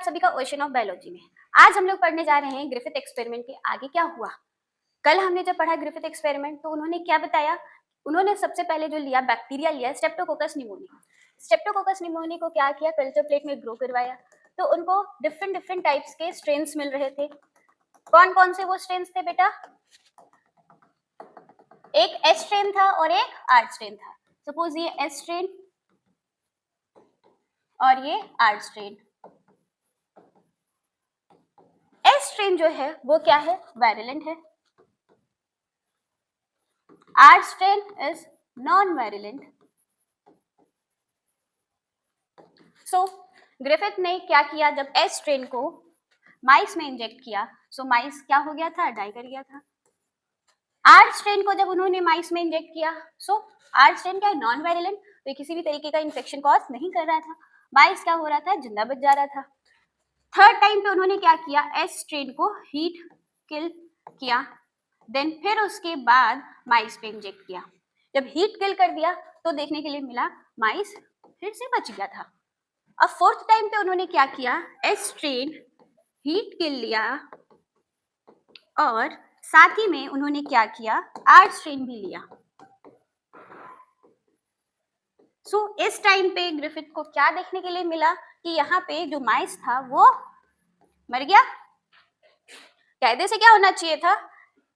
सभी का ocean of biology में। आज हम लोग पढ़ने जा रहे हैं ग्रिफिथ एक्सपेरिमेंट के आगे क्या हुआ। कल हमने जब पढ़ा ग्रिफिथ एक्सपेरिमेंट तो उन्होंने क्या बताया, उन्होंने सबसे पहले जो लिया बैक्टीरिया लिया स्ट्रेप्टोकोकस निमोनी। स्ट्रेप्टोकोकस निमोनी को क्या किया, कल्चर प्लेट में ग्रो करवाया तो उनको डिफरेंट डिफरेंट टाइप्स के स्ट्रेन्स मिल रहे थे। कौन कौन से वो स्ट्रेन्स थे बेटा? एक एस स्ट्रेन था और एक आर स्ट्रेन था। सपोज ये एस स्ट्रेन और ये आर स्ट्रेन। एस स्ट्रेन जो है वो क्या है, वायरलेंट है। R strain is non virulent. So Griffith ने क्या किया, जब एस स्ट्रेन को माइस में इंजेक्ट किया सो माइस क्या हो गया था, डाई कर गया था। आर स्ट्रेन को जब उन्होंने माइस में इंजेक्ट किया सो आर स्ट्रेन क्या है, नॉन वायरलेंट, तो ये किसी भी तरीके का इन्फेक्शन कॉज नहीं कर रहा था। माइस क्या हो रहा था, जिंदा बच जा रहा था। थर्ड टाइम पे उन्होंने क्या किया, एस स्ट्रेन को हीट किल किया, देन फिर उसके बाद माइस पे इंजेक्ट किया। जब हीट किल कर दिया तो देखने के लिए मिला माइस फिर से बच गया था। अब फोर्थ टाइम पे उन्होंने क्या किया, एस स्ट्रेन हीट किल लिया और साथ ही में उन्होंने क्या किया, आर स्ट्रेन भी लिया। सो इस टाइम पे ग्रिफिथ को क्या देखने के लिए मिला कि यहाँ पे जो माइस था वो मर गया। कायदे से क्या होना चाहिए था,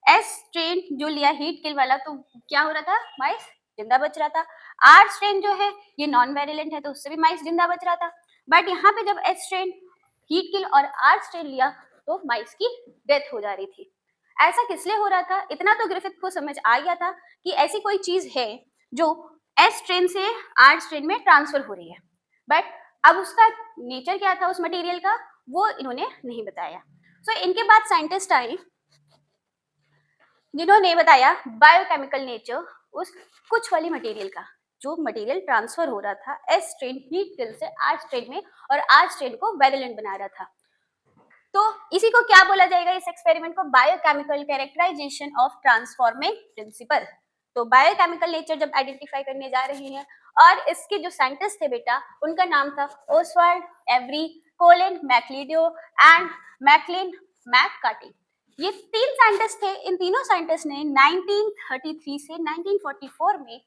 एस स्ट्रेन जो लिया हीट किल वाला तो क्या हो रहा था, माइस जिंदा बच रहा था। आर स्ट्रेन जो है ये नॉन वायरलेंट है तो उससे भी माइस जिंदा बच रहा था। बट यहाँ पे जब एस स्ट्रेन हीट किल और आर स्ट्रेन लिया तो माइस की डेथ हो जा रही थी। ऐसा किस लिए हो रहा था, इतना तो ग्रिफिथ को समझ आ गया था कि ऐसी कोई चीज है जो एस स्ट्रेन से आर स्ट्रेन में ट्रांसफर हो रही है, बट अब उसका नेचर क्या था उस मटेरियल का वो इन्होंने नहीं बताया। सो इनके बाद साइंटिस्ट आए जिन्होंने बताया बायोकेमिकल नेचर उस कुछ वाली मटेरियल का, जो मटेरियल ट्रांसफर हो रहा था एस स्ट्रेन हीट किल से आर स्ट्रेन में और आर स्ट्रेन को वायरलेंट बना रहा था। तो इसी को क्या बोला जाएगा, इस एक्सपेरिमेंट को biochemical characterization of transforming principle. तो बायोकेमिकल नेचर जब आइडेंटिफाई करने जा रहे हैं और इसके जो साइंटिस्ट थे बेटा उनका नाम था Oswald Avery, Colin MacLeod and Maclyn McCarty. ये तीन साइंटिस्ट थे। इन तीनों साइंटिस्ट ने 1933 से 1944 में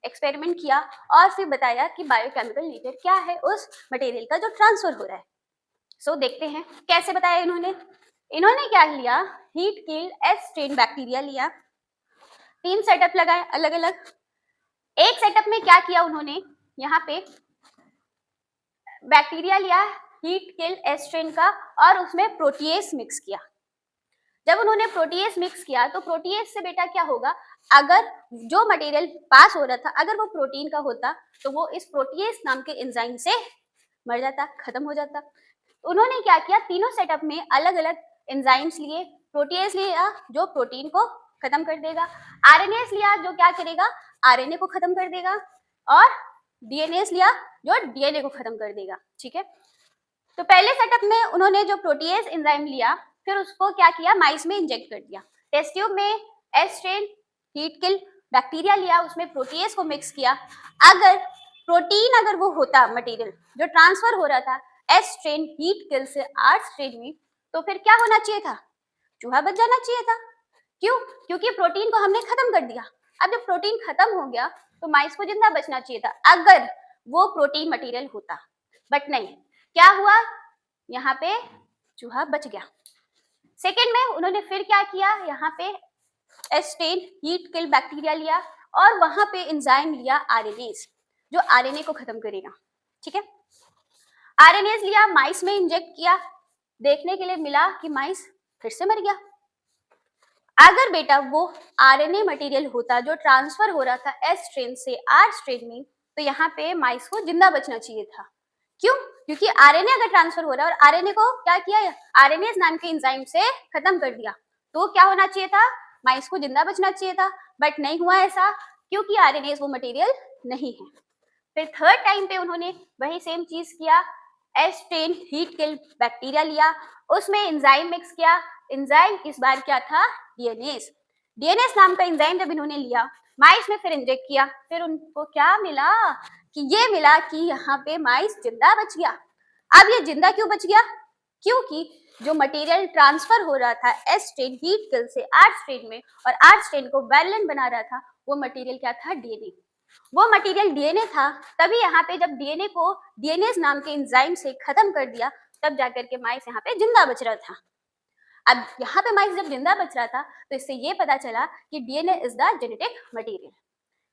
एक्सपेरिमेंट किया और फिर बताया कि बायोकेमिकल नेचर क्या है उस मटेरियल का जो ट्रांसफर हो रहा है। सो देखते हैं कैसे बताया इन्होंने क्या लिया, heat killed S strain bacteria लिया, तीन सेटअप लगाए अलग अलग। एक सेटअप में क्या किया उन्होंने, यहाँ पे बैक्टीरिया लिया हीट किल्ड एस स्ट्रेन का और उसमें प्रोटीएस मिक्स किया। जब उन्होंने प्रोटीएस मिक्स किया तो प्रोटीएस से बेटा क्या होगा, अगर जो मटेरियल पास हो रहा था अगर वो प्रोटीन का होता तो वो इस प्रोटीएस नाम के एंजाइम से मर जाता, खत्म हो जाता। उन्होंने क्या किया, तीनों सेटअप में अलग अलग एंजाइम्स लिए। प्रोटीएस लिया जो प्रोटीन को खत्म कर देगा, आरएनएस लिया जो क्या करेगा, आरएनए को खत्म कर देगा, और डीएनएस लिया जो डीएनए को खत्म कर देगा। ठीक है, तो पहले सेटअप में उन्होंने जो प्रोटीएस एंजाइम लिया फिर उसको क्या किया, माइस में इंजेक्ट कर दिया। टेस्ट ट्यूब में S strain heat kill bacteria लिया, उसमें प्रोटीएस को मिक्स किया। अगर प्रोटीन अगर वो होता मटेरियल जो ट्रांसफर हो रहा था एस स्ट्रेन हीट किल से आर स्ट्रेन में, तो फिर क्या होना चाहिए था, चूहा बच जाना चाहिए था। क्यों? क्योंकि प्रोटीन को हमने खत्म कर दिया। अब जब प्रोटीन खत्म हो गया तो माइस को जिंदा बचना चाहिए था अगर वो प्रोटीन मटेरियल होता, बट नहीं। क्या हुआ, यहाँ पे चूहा बच गया। सेकेंड में उन्होंने फिर क्या किया, यहाँ पे S strain heat kill bacteria लिया और वहां पे एंजाइम लिया आरएनएस जो आरएनए को खत्म करेगा। ठीक है, आरएनएस लिया, माइस में इंजेक्ट किया, देखने के लिए मिला कि माइस फिर से मर गया। अगर बेटा वो आरएनए मटेरियल होता जो ट्रांसफर हो रहा था एस स्ट्रेन से आर स्ट्रेन में, तो यहाँ पे माइस को जिंदा बचना चाहिए था। क्यों? क्योंकि आरएनए अगर ट्रांसफर हो रहा है और आरएनए को क्या किया, आरएनएस नाम के एंजाइम से खत्म कर दिया, तो क्या होना चाहिए था, माइस को जिंदा बचना चाहिए था। बट नहीं हुआ ऐसा, क्योंकि आरएनएस वो मटेरियल नहीं है। फिर थर्ड टाइम पे उन्होंने वही सेम चीज किया, S strain heat kill bacteria लिया, उसमें एंजाइम मिक्स किया। एंजाइम इस बार क्या था, डीएनएस। डीएनएस नाम का एंजाइम जब इन्होंने लिया माइस में फिर इंजेक्ट किया, फिर उनको क्या मिला कि ये मिला कि यहाँ पे माइस जिंदा बच गया। अब ये जिंदा क्यों बच गया, क्योंकि जो मटेरियल ट्रांसफर हो रहा था एस स्ट्रेन हीट किल से आर स्ट्रेन में और आर स्ट्रेन को वायलेंट बना रहा था, वो मटेरियल क्या था? डीएनए। वो मटेरियल डीएनए था। तभी यहाँ पे जब डीएनए को डीएनएज नाम के एंजाइम से खत्म कर दिया, तब जाकर के माइस यहाँ पे जिंदा बच रहा था। अब यहाँ पे माइस जब जिंदा बच रहा था तो इससे ये पता चला कि DNA is the genetic material.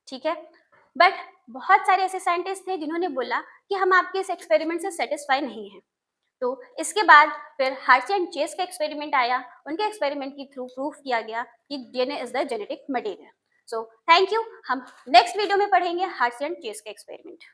ठीक है, बट बहुत सारे ऐसे साइंटिस्ट थे जिन्होंने बोला कि हम आपके इस एक्सपेरिमेंट से सेटिस्फाई नहीं हैं। तो इसके बाद फिर हार्सी एंड चेस का एक्सपेरिमेंट आया। उनके एक्सपेरिमेंट के थ्रू प्रूफ किया गया कि DNA is the genetic material. So thank you. हम नेक्स्ट वीडियो में पढ़ेंगे हार्सी एंड चेस का एक्सपेरिमेंट।